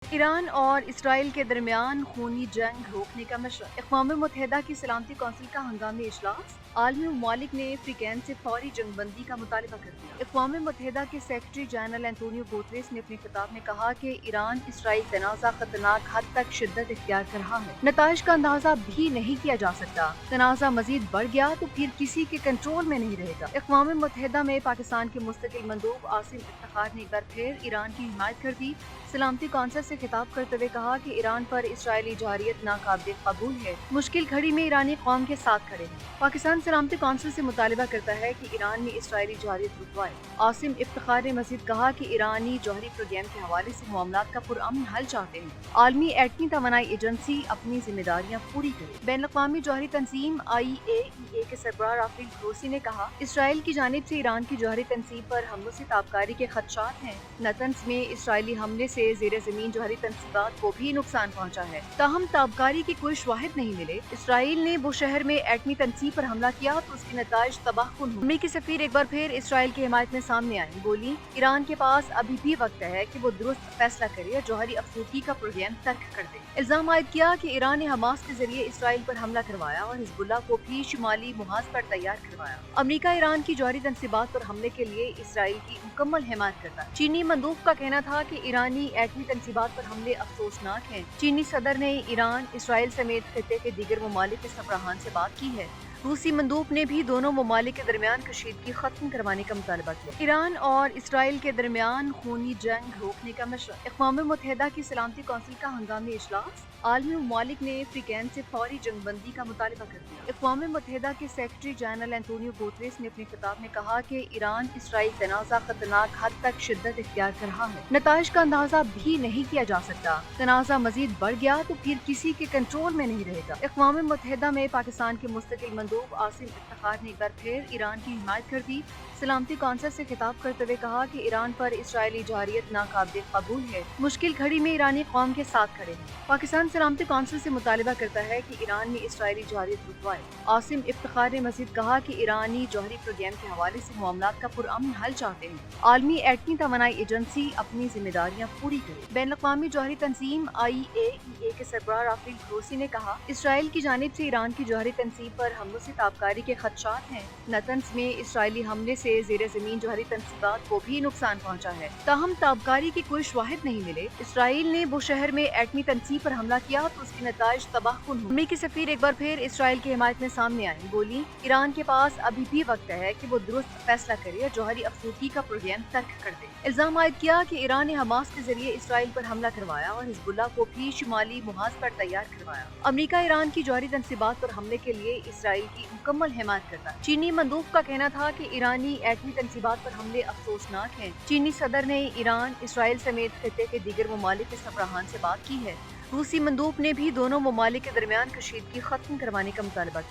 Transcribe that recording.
Iran और Israel के दरमियान खूनी जंग रोकने का मशवरा। अक़वाम मुत्तहिदा की सलामती कौंसिल का हंगामी इजलास। आलमी ममालिक ने अफ्रीकैन से फौरी जंगबंदी का मुतालबा कर दिया। अक़वाम मुत्तहिदा के सेक्रेटरी जनरल एंटोनियो गुतेरेस ने अपने खिताब में कहा कि ईरान इसराइल तनाज़ा खतरनाक हद तक शिद्दत इख्तियार कर रहा है। नताइज का अंदाजा भी नहीं किया जा सकता। तनाज़ा मजीद बढ़ गया तो फिर किसी के कंट्रोल में नहीं रहेगा। अक़वाम मुत्तहिदा में पाकिस्तान के मुस्तकिल मंदूब आसिम इफ्तिखार ने एक बार फिर ईरान की हिमायत कर दी। सलामती कौंसिल से खिताब करते हुए कहा कि ईरान पर इसराइली जारियत नाकाबिल कबूल है। मुश्किल घड़ी में ईरानी कौम के साथ खड़े हैं। पाकिस्तान सलामती कौंसिल से मुतालबा करता है कि ईरान में इसराइली जारियत रुकवाए। आसिम इफ्तिखार ने मजीद कहा कि ईरानी जौहरी प्रोग्राम के हवाले से मामलात का पुरअमन हल चाहते हैं। आलमी एटमी तवानाई एजेंसी अपनी जिम्मेदारियां पूरी करे। बैन अवी जौहरी तंजीम IAEA के सरबराह राफेल ग्रोसी ने कहा, इसराइल की जानिब से ईरान की जौहरी तंजीम पर हमलों से ताबकारी के खदशात हैं। नतन्स में इसराइली हमले से जेर जमीन जौहरी तंसीबात को भी नुकसान पहुंचा है। ताहम ताबकारी की कोई शवाहिद नहीं मिले। इसराइल ने बुशहर में एटमी तंसीब पर हमला किया तो उसके नताइज तबाहकुन हुए। अमरीकी सफीर एक बार फिर इसराइल की हिमायत में सामने आई। बोली, ईरान के पास अभी भी वक्त है कि वो दुरुस्त फैसला करे और जौहरी अफसूदगी का प्रोग्राम तर्क कर दे। इल्जाम आयद किया कि ईरान ने हमास के जरिए इसराइल पर हमला करवाया और हिजबुल्लाह को भी शुमाली मुहाज पर तैयार करवाया। अमरीका ईरान की जौहरी तंसीबात पर हमले के लिए इसराइल की मुकम्मल हिमायत करता है। चीनी मंदूब का कहना था कि ईरानी एटमी तंसीबात पर हमले अफसोसनाक हैं। चीनी सदर ने ईरान, इसराइल समेत खित्ते के दीगर ममालिक के सरबराहान से बात की है। रूसी मंदूब ने भी दोनों ममालिक के दरमियान कशीदगी खत्म करवाने का मुतालबा किया। ईरान और इसराइल के दरमियान खूनी जंग रोकने का मशवरा। अक़वाम मुत्तहिदा की सलामती कौंसिल का हंगामी इजलास। आलमी ममालिक ने अफ्रीकैन से फौरी जंगबंदी का मुतालबा कर दिया। अक़वाम मुत्तहिदा के सेक्रेटरी जनरल एंटोनियो गुतेरेस ने अपने खिताब में कहा कि ईरान इसराइल तनाज़ा खतरनाक हद तक शिद्दत इख्तियार कर रहा है। नताइज का अंदाजा भी नहीं किया जा सकता। तनाज़ा मजीद बढ़ गया तो फिर किसी के कंट्रोल में नहीं रहेगा। अक़वाम मुत्तहिदा में पाकिस्तान के मुस्तकिल मंदूब आसिम इफ्तिखार ने एक बार फिर ईरान की हिमायत कर दी। सलामती कौंसिल से खिताब करते हुए कहा कि ईरान पर इसराइली जारियत नाकाबिल कबूल है। मुश्किल घड़ी में ईरानी कौम के साथ खड़े हैं। पाकिस्तान सलामती कौंसिल से मुतालबा करता है कि ईरान में इसराइली जारियत रुकवाए। आसिम इफ्तिखार ने मजीद कहा कि ईरानी जौहरी प्रोग्राम के हवाले से मामलात का पुरअमन हल चाहते हैं। आलमी एटमी तवानाई एजेंसी अपनी जिम्मेदारियां पूरी करे। बैन अवी जौहरी तंजीम IAEA के सरबराह राफेल ग्रोसी ने कहा, इसराइल की जानिब से ईरान की जौहरी तंसीब पर हमलों से ताबकारी के खदशात हैं। नतन्स में इसराइली हमले से जेर जमीन जौहरी तंसीबात को भी नुकसान पहुंचा है। ताहम ताबकारी की कोई शवाहिद नहीं मिले। इसराइल ने बुशहर में एटमी तंसीब पर हमला किया तो उसके नताइज तबाहकुन हुए। अमरीकी सफीर एक बार फिर इसराइल की हिमायत में सामने आई। बोली, ईरान के पास अभी भी वक्त है कि वो दुरुस्त फैसला करे और जौहरी अफसूदगी का प्रोग्राम तर्क कर दे। इल्जाम आयद किया कि ईरान ने हमास के जरिए इसराइल पर हमला करवाया और हिजबुल्लाह को भी शुमाली मुहाज पर तैयार करवाया। अमरीका ईरान की जौहरी तंसीबात पर हमले के लिए इसराइल की मुकम्मल हिमायत करता है। चीनी मंदूब का कहना था कि ईरानी एटमी तंसीबात पर हमले अफसोसनाक हैं। चीनी सदर ने ईरान, इसराइल समेत खित्ते के दीगर ममालिक के सरबराहान से बात की है। रूसी मंदूब ने भी दोनों ममालिक के दरमियान कशीदगी खत्म करवाने का मुतालबा किया।